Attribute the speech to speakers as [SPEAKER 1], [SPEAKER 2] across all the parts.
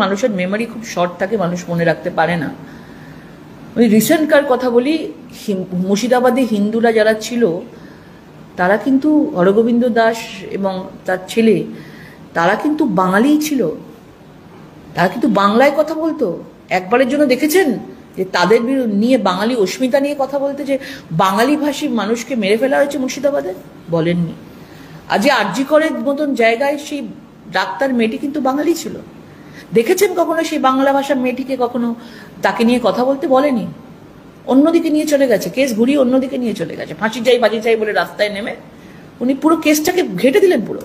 [SPEAKER 1] মানুষের মেমোরি খুব শর্ট থাকে, মানুষ মনে রাখতে পারে না। ওই রিসেন্টকার কথা বলি, মুর্শিদাবাদে হিন্দুরা যারা ছিল তারা কিন্তু হরগোবিন্দ দাস এবং তার ছেলে তারা কিন্তু বাঙালিই ছিল, তারা কিন্তু বাংলায় কথা বলতো। একবারের জন্য দেখেছেন যে তাদের নিয়ে বাঙালি অস্মিতা নিয়ে কথা বলতে, যে বাঙালি ভাষী মানুষকে মেরে ফেলা হয়েছে মুর্শিদাবাদে? বলেননি। আজ আরজি করের মতন জায়গায় সেই ডাক্তার মেয়েটি কিন্তু বাঙালি ছিল। দেখেছেন কখনো সেই বাংলা ভাষার মেয়েটিকে কখনো তাকে নিয়ে কথা বলতে? বলেনি। অন্যদিকে নিয়ে চলে গেছে, কেস ঘুরিয়ে অন্যদিকে নিয়ে চলে গেছে। ফাঁসি চাই বলে রাস্তায় নেমে উনি পুরো কেসটাকে ঘেটে দিলেন পুরো।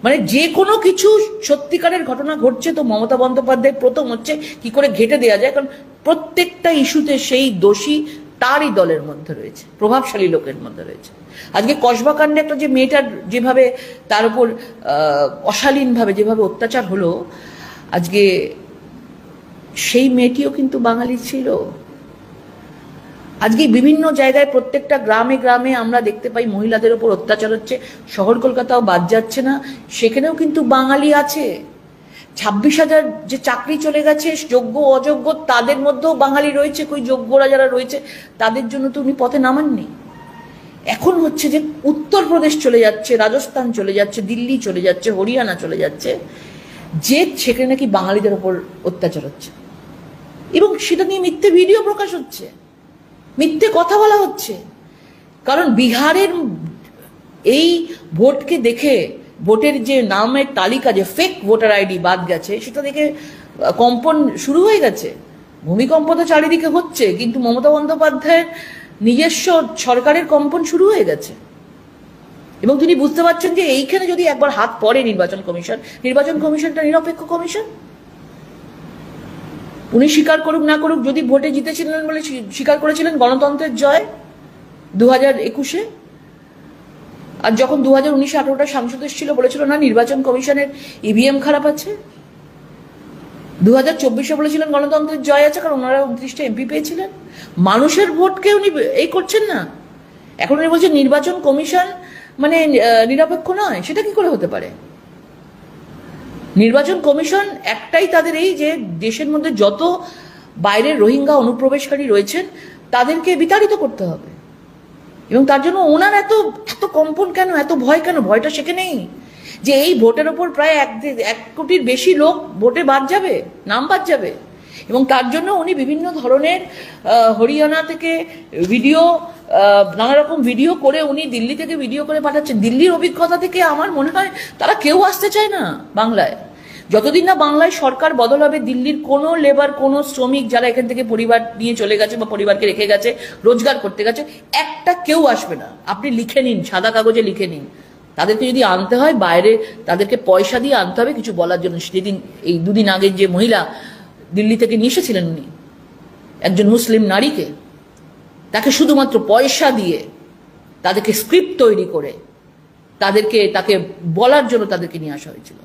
[SPEAKER 1] মানে যে কোনো কিছু সত্যিকারের ঘটনা ঘটছে তো মমতা বন্দ্যোপাধ্যায় প্রথম হচ্ছে কি করে ঘেটে দেওয়া যায়, কারণ প্রত্যেকটা ইস্যুতে সেই দোষী তারই দলের মধ্যে রয়েছে, প্রভাবশালী লোকের মধ্যে রয়েছে। আজকে কসবা কাণ্ডে একটা যে মেয়েটার যেভাবে তার উপর অশালীনভাবে যেভাবে অত্যাচার হলো, আজকে সেই মেয়েটিও কিন্তু বাঙালি ছিল। আজকে বিভিন্ন জায়গায় প্রত্যেকটা গ্রামে গ্রামে আমরা দেখতে পাই মহিলাদের উপর অত্যাচার হচ্ছে। শহর কলকাতাও বাদ যাচ্ছে না, সেখানেও কিন্তু বাঙালি আছে। 26,000 যে চাকরি চলে গেছে যোগ্য অযোগ্য তাদের মধ্যেও বাঙালি রয়েছে। কই যোগ্যরা যারা রয়েছে তাদের জন্য তো উনি পথে নামাননি। এখন হচ্ছে যে উত্তরপ্রদেশ চলে যাচ্ছে, রাজস্থান চলে যাচ্ছে, দিল্লি চলে যাচ্ছে, হরিয়ানা চলে যাচ্ছে, যে সেখানে নাকি বাঙালিদের উপর অত্যাচার হচ্ছে এবং সেটা নিয়ে মিথ্যে ভিডিও প্রকাশ হচ্ছে, মিথ্যে কথা বলা হচ্ছে। কারণ বিহারের এই ভোটকে দেখে, ভোটের যে নামের তালিকা, যে ফেক ভোটার আইডি বাদ গেছে, সেটা দেখে কম্পন শুরু হয়ে গেছে। ভূমিকম্প তো চারিদিকে হচ্ছে, কিন্তু মমতা বন্দ্যোপাধ্যায়ের নিজস্ব সরকারের কম্পন শুরু হয়ে গেছে এবং তিনি বুঝতে পারছেন যে এইখানে যদি একবার হাত পড়ে নির্বাচন কমিশনটা নিরপেক্ষ কমিশন। উনি স্বীকার করুক না করুক, যদি ভোটে জিতেছিলেন বলে স্বীকার করেছিলেন গণতন্ত্রের জয় 2021-এ, আর যখন 2019-এ 18টা সাংসদ ছিল বলেছিল না নির্বাচন কমিশনের ইভিএম খারাপ আছে। 2024-এ বলেছিলেন গণতন্ত্রের জয় আছে, কারণ ওনারা 29টা এমপি পেয়েছিলেন। মানুষের ভোটকে উনি এই করছেন না। এখন উনি বলছেন নির্বাচন কমিশন মানে নিরপেক্ষ নয়। সেটা কি করে হতে পারে? নির্বাচন কমিশন একটাই তাদের, এই যে দেশের মধ্যে যত বাইরের রোহিঙ্গা অনুপ্রবেশকারী রয়েছেন তাদেরকে বিতাড়িত করতে হবে। এবং তার জন্য ওনার এত কম্পন কেন, এত ভয় কেন? ভয়টা সেখানেই যে এই ভোটের ওপর প্রায় 1 কোটির বেশি লোক ভোটে বাদ যাবে, নাম বাদ যাবে। এবং তার জন্য উনি বিভিন্ন ধরনের হরিয়ানা থেকে ভিডিও, নানা রকম ভিডিও করে উনি দিল্লি থেকে ভিডিও করে পাঠাচ্ছেন। দিল্লির অভিজ্ঞতা থেকে আমার মনে হয় তারা কেউ আসতে চায় না বাংলায়। যতদিন না বাংলায় সরকার বদল হবে, দিল্লির কোনো লেবার, কোনো শ্রমিক যারা এখান থেকে পরিবার নিয়ে চলে গেছে বা পরিবারকে রেখে গেছে, রোজগার করতে গেছে, একটা কেউ আসবে না। আপনি লিখে নিন, সাদা কাগজে লিখে নিন। তাদেরকে যদি আনতে হয় বাইরে, তাদেরকে পয়সা দিয়ে আনতে হবে কিছু বলার জন্য। সেদিন এই 2 দিন আগে যে মহিলা দিল্লি থেকে নিয়ে এসেছিলেন উনি একজন মুসলিম নারীকে, তাকে শুধুমাত্র পয়সা দিয়ে তাদেরকে স্ক্রিপ্ট তৈরি করে তাকে বলার জন্য তাদেরকে নিয়ে আসা হয়েছিল।